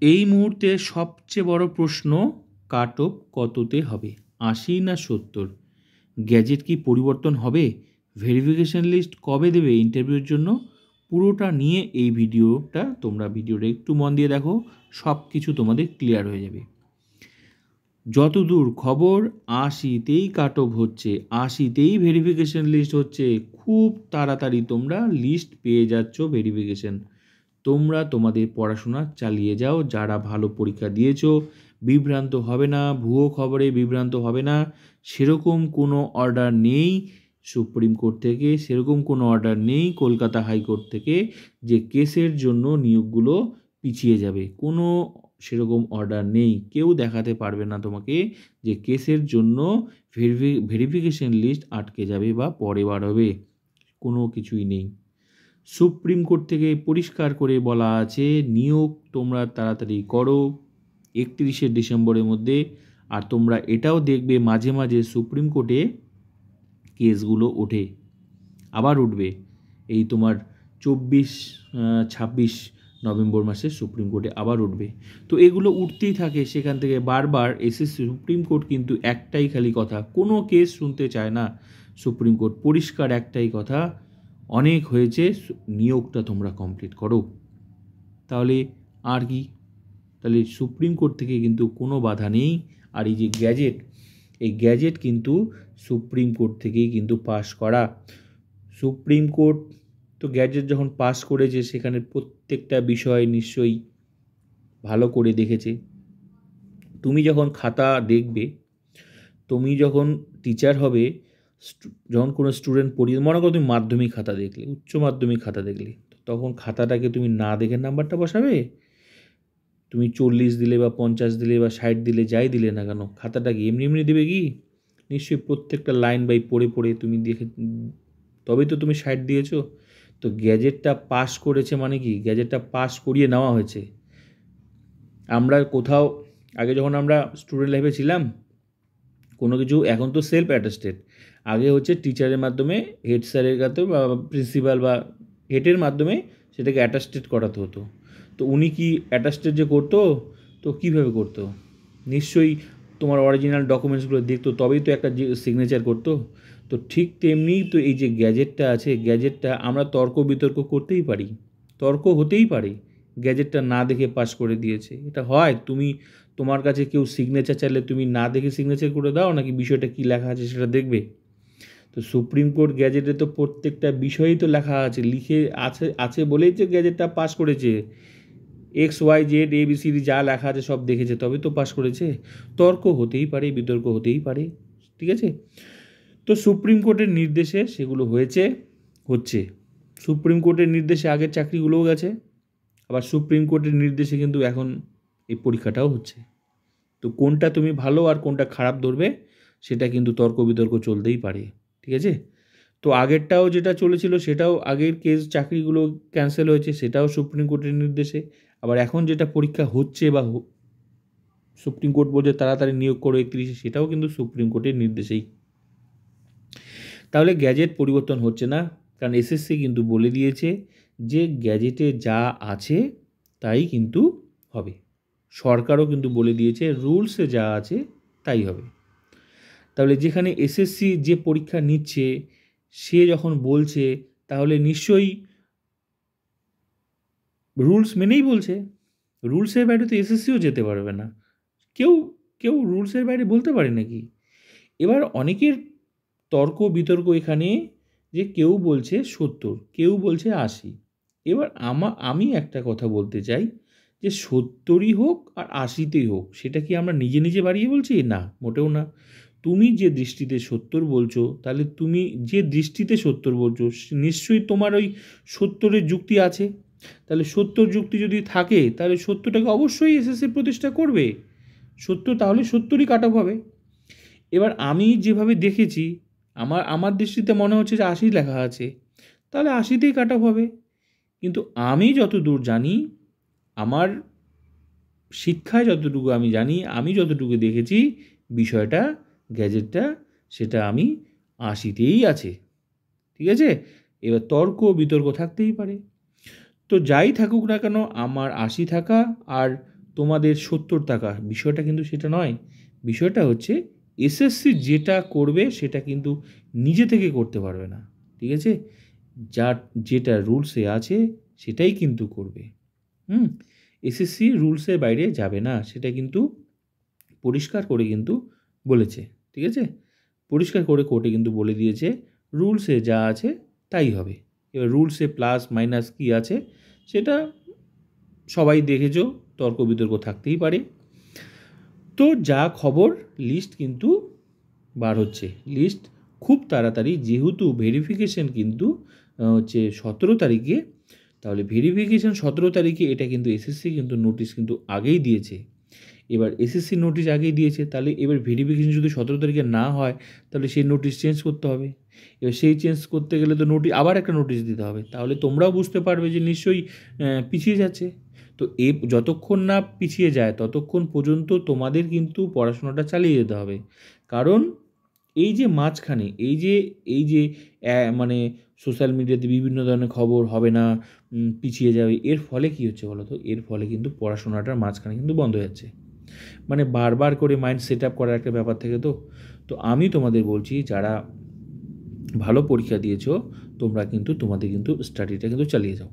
এই মুহূর্তে সবচেয়ে বড় প্রশ্ন, কাট অফ কততে হবে, ৮০ না ৭০? গ্যাজেট কি পরিবর্তন হবে? ভেরিফিকেশন লিস্ট কবে দেবে ইন্টারভিউর জন্য? পুরোটা নিয়ে এই ভিডিওটা, তোমরা ভিডিওটা একটু মন দিয়ে দেখো, সব কিছু তোমাদের ক্লিয়ার হয়ে যাবে। যতদূর খবর, ৮০তেই কাট অফ হচ্ছে, ৮০তেই ভেরিফিকেশন লিস্ট হচ্ছে। খুব তাড়াতাড়ি তোমরা লিস্ট পেয়ে যাচ্ছ ভেরিফিকেশন। তোমরা তোমাদের পড়াশোনা চালিয়ে যাও। যারা ভালো পরীক্ষা দিয়েছো, বিভ্রান্ত হবে না, ভুয়ো খবরে বিভ্রান্ত হবে না। সেরকম কোনো অর্ডার নেই সুপ্রিম কোর্ট থেকে, সেরকম কোনো অর্ডার নেই কলকাতা হাইকোর্ট থেকে যে কেসের জন্য নিয়োগগুলো পিছিয়ে যাবে। কোনো সেরকম অর্ডার নেই। কেউ দেখাতে পারবে না তোমাকে যে কেসের জন্য ভেরিফিকেশন লিস্ট আটকে যাবে বা পরে বার হবে। কোনো কিছুই নেই। সুপ্রিম কোর্ট থেকে পরিষ্কার করে বলা আছে, নিয়োগ তোমরা তাড়াতাড়ি করো ৩১শে ডিসেম্বরের মধ্যে। আর তোমরা এটাও দেখবে মাঝে মাঝে সুপ্রিম কোর্টে কেসগুলো ওঠে, আবার উঠবে। এই তোমার ২৪-২৬ নভেম্বর মাসে সুপ্রিম কোর্টে আবার উঠবে। তো এগুলো উঠতেই থাকে সেখান থেকে বারবার। সুপ্রিম কোর্ট কিন্তু একটাই খালি কথা, কোনো কেস শুনতে চায় না সুপ্রিম কোর্ট। পরিষ্কার একটাই কথা, অনেক হয়েছে, নিয়োগটা তোমরা কমপ্লিট করো। তাহলে আর কি? তাহলে সুপ্রিম কোর্ট থেকে কিন্তু কোনো বাধা নেই। আর এই যে গ্যাজেট, এই গ্যাজেট কিন্তু সুপ্রিম কোর্ট থেকেই কিন্তু পাস করা। সুপ্রিম কোর্ট তো গ্যাজেট যখন পাস করেছে, সেখানে প্রত্যেকটা বিষয় নিশ্চয়ই ভালো করে দেখেছে। তুমি যখন খাতা দেখবে, তুমি যখন টিচার হবে, যখন কোনো স্টুডেন্ট পড়িয়ে, মনে করো তুমি মাধ্যমিক খাতা দেখলে, উচ্চ মাধ্যমিক খাতা দেখলে, তখন খাতাটাকে তুমি না দেখে নাম্বারটা বসাবে? তুমি 40 দিলে বা 50 দিলে বা 60 দিলে, যাই দিলে না কেন, খাতাটাকে এমনি এমনি দেবে কি? নিশ্চয়ই প্রত্যেকটা লাইন বাই পড়ে পড়ে তুমি দেখে, তবেই তো তুমি 60 দিয়েছো। তো গ্যাজেটটা পাস করেছে মানে কি? গ্যাজেটটা পাস করিয়ে নেওয়া হয়েছে। আমরা কোথাও আগে যখন আমরা স্টুডেন্ট লাইফে ছিলাম, কোনো কিছু, এখন তো সেলফ অ্যাটেস্টেড, আগে হচ্ছে টিচারের মাধ্যমে, হেড স্যারের কাছে বা প্রিন্সিপাল বা হেডের মাধ্যমে সেটাকে অ্যাটেস্টেড করাতে হতো। তো উনি কি অ্যাটেস্টেড যে করতো, তো কীভাবে করতো? নিশ্চয়ই তোমার অরিজিনাল ডকুমেন্টসগুলো দেখতো, তবেই তো একটা যে সিগনেচার করতো। তো ঠিক তেমনিই তো এই যে গ্যাজেটটা আছে, গ্যাজেটটা আমরা তর্ক বিতর্ক করতেই পারি, তর্ক হতেই পারে। গ্যাজেটটা না দেখে পাস করে দিয়েছে, এটা হয়? তুমি, তোমার কাছে কেউ সিগনেচার চাইলে তুমি না দেখে সিগনেচার করে দাও, নাকি বিষয়টা কী লেখা আছে সেটা দেখবে? তো সুপ্রিম কোর্ট গ্যাজেটে তো প্রত্যেকটা বিষয়ই তো লেখা আছে, লিখে আছে, আছে বলেই তো গ্যাজেটটা পাস করেছে। XYZ ABCD যা লেখা আছে সব দেখেছে, তবে তো পাস করেছে। তর্ক হতেই পারে, বিতর্ক হতেই পারে, ঠিক আছে? তো সুপ্রিম কোর্টের নির্দেশে সেগুলো হয়েছে, হচ্ছে। সুপ্রিম কোর্টের নির্দেশে আগের চাকরিগুলোও গেছে, আবার সুপ্রিম কোর্টের নির্দেশে কিন্তু এখন এই পরীক্ষাটাও হচ্ছে। তো কোনটা তুমি ভালো আর কোনটা খারাপ ধরবে, সেটা কিন্তু তর্ক বিতর্ক চলতেই পারে, ঠিক আছে? তো আগেরটাও যেটা চলেছিল, সেটাও আগের কেস চাকরিগুলো ক্যান্সেল হয়েছে, সেটাও সুপ্রিম কোর্টের নির্দেশে। আবার এখন যেটা পরীক্ষা হচ্ছে বা সুপ্রিম কোর্ট বলছে তাড়াতাড়ি নিয়োগ করো 31-এ, সেটাও কিন্তু সুপ্রিম কোর্টের নির্দেশেই। তাহলে গ্যাজেট পরিবর্তন হচ্ছে না, কারণ এসএসসি কিন্তু বলে দিয়েছে যে গ্যাজেটে যা আছে তাই কিন্তু হবে। সরকারও কিন্তু বলে দিয়েছে রুলসে যা আছে তাই হবে। তাহলে যেখানে এসএসসি যে পরীক্ষা নিচ্ছে, সে যখন বলছে, তাহলে নিশ্চয়ই রুলস মেনেই বলছে। রুলসের বাইরে তো এসএসসিও যেতে পারবে না। কেউ কেউ রুলসের বাইরে বলতে পারে নাকি? এবার অনেকের তর্ক বিতর্ক এখানে, যে কেউ বলছে ৭০, কেউ বলছে ৮০। এবার আমি একটা কথা বলতে চাই, যে ৭০ই হোক আর ৮০তেই হোক, সেটা কি আমরা নিজে নিজে বাড়িয়ে বলছি? না, মোটেও না। তুমি যে দৃষ্টিতে ৭০ বলছো, তাহলে তুমি যে দৃষ্টিতে ৭০ বলছো, নিশ্চয়ই তোমার ওই ৭০-এর যুক্তি আছে। তাহলে ৭০ যুক্তি যদি থাকে, তাহলে ৭০টাকে অবশ্যই এসএসসি প্রতিষ্ঠা করবে। ৭০, তাহলে ৭০ই কাট অফ হবে। এবার আমি যেভাবে দেখেছি, আমার দৃষ্টিতে মনে হচ্ছে যে ৮০ লেখা আছে, তাহলে ৮০তেই কাট অফ হবে। কিন্তু আমি যতদূর জানি, আমার শিক্ষায় যতটুকু আমি জানি, আমি যতটুকু দেখেছি বিষয়টা, গ্যাজেটটা, সেটা আমি ৮০তেই আছে, ঠিক আছে? এবার তর্ক বিতর্ক থাকতেই পারে। তো যাই থাকুক না কেন, আমার ৮০ থাকা আর তোমাদের 70 টাকা, বিষয়টা কিন্তু সেটা নয়। বিষয়টা হচ্ছে এসএসসি যেটা করবে সেটা কিন্তু নিজে থেকে করতে পারবে না, ঠিক আছে? যার যেটা রুলসে আছে সেটাই কিন্তু করবে। এসএসসি রুলসের বাইরে যাবে না, সেটা কিন্তু পরিষ্কার করে কিন্তু বলেছে, ঠিক আছে? পরিষ্কার করে কোর্টে কিন্তু বলে দিয়েছে রুলসে যা আছে তাই হবে। এবার রুলসে প্লাস মাইনাস কী আছে সেটা সবাই দেখেছো, তর্ক বিতর্ক থাকতেই পারে। তো যা খবর, লিস্ট কিন্তু বার হচ্ছে। লিস্ট খুব তাড়াতাড়ি, যেহেতু ভেরিফিকেশন কিন্তু হচ্ছে 17 তারিখে, তাহলে ভেরিফিকেশন 17 তারিখে, এটা কিন্তু এসএসসি কিন্তু নোটিশ কিন্তু আগেই দিয়েছে। এবার এসএসসি নোটিশ আগেই দিয়েছে, তাহলে এবার ভেরিফিকেশন যদি 17 তারিখে না হয় তাহলে সেই নোটিশ চেঞ্জ করতে হবে। এবার সেই চেঞ্জ করতে গেলে তো আবার একটা নোটিশ দিতে হবে, তাহলে তোমরাও বুঝতে পারবে যে নিশ্চয়ই পিছিয়ে যাচ্ছে। তো যতক্ষণ না পিছিয়ে যায় ততক্ষণ পর্যন্ত তোমাদের কিন্তু পড়াশোনাটা চালিয়ে যেতে হবে। কারণ এই যে মাঝখানে এই যে মানে সোশ্যাল মিডিয়াতে বিভিন্ন ধরনের খবর হবে না, পিছিয়ে যাবে, এর ফলে কী হচ্ছে বলো তো? এর ফলে কিন্তু পড়াশোনাটার মাঝখানে কিন্তু বন্ধ হয়ে যাচ্ছে। মানে বারবার করে মাইন্ড সেট আপ করার একটা ব্যাপার থেকে তো আমি তোমাদের বলছি, যারা ভালো পরীক্ষা দিয়েছো তোমরা কিন্তু তোমাদের কিন্তু স্টাডিটা কিন্তু চালিয়ে যাও,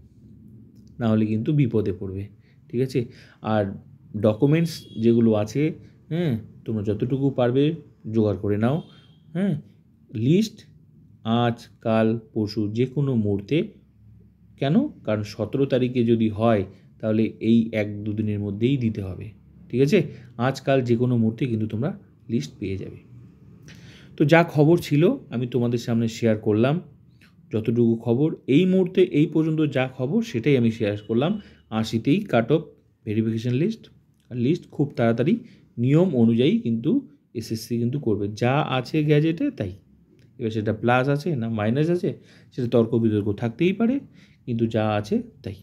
না হলে কিন্তু বিপদে পড়বে, ঠিক আছে? আর ডকুমেন্টস যেগুলো আছে, তোমরা যতটুকু পারবে জোগাড় করে নাও। লিস্ট আজ কাল পরশু যে কোনো মুহূর্তে। কেন? কারণ 17 তারিখে যদি হয় তাহলে এই 1-2 দিনের মধ্যেই দিতে হবে, ঠিক আছে? আজকাল যে কোনো মুহূর্তে কিন্তু তোমরা লিস্ট পেয়ে যাবে। তো যা খবর ছিল আমি তোমাদের সামনে শেয়ার করলাম, যতটুকু খবর এই মুহূর্তে এই পর্যন্ত যা খবর সেটাই আমি শেয়ার করলাম। 80তেই কাট অফ ভেরিফিকেশান লিস্ট, আর লিস্ট খুব তাড়াতাড়ি নিয়ম অনুযায়ী কিন্তু এসএসসি কিন্তু করবে, যা আছে গ্যাজেটে তাই। এবার সেটা প্লাস আছে না মাইনাস আছে সেটা তর্ক বিতর্ক থাকতেই পারে, কিন্তু যা আছে তাই।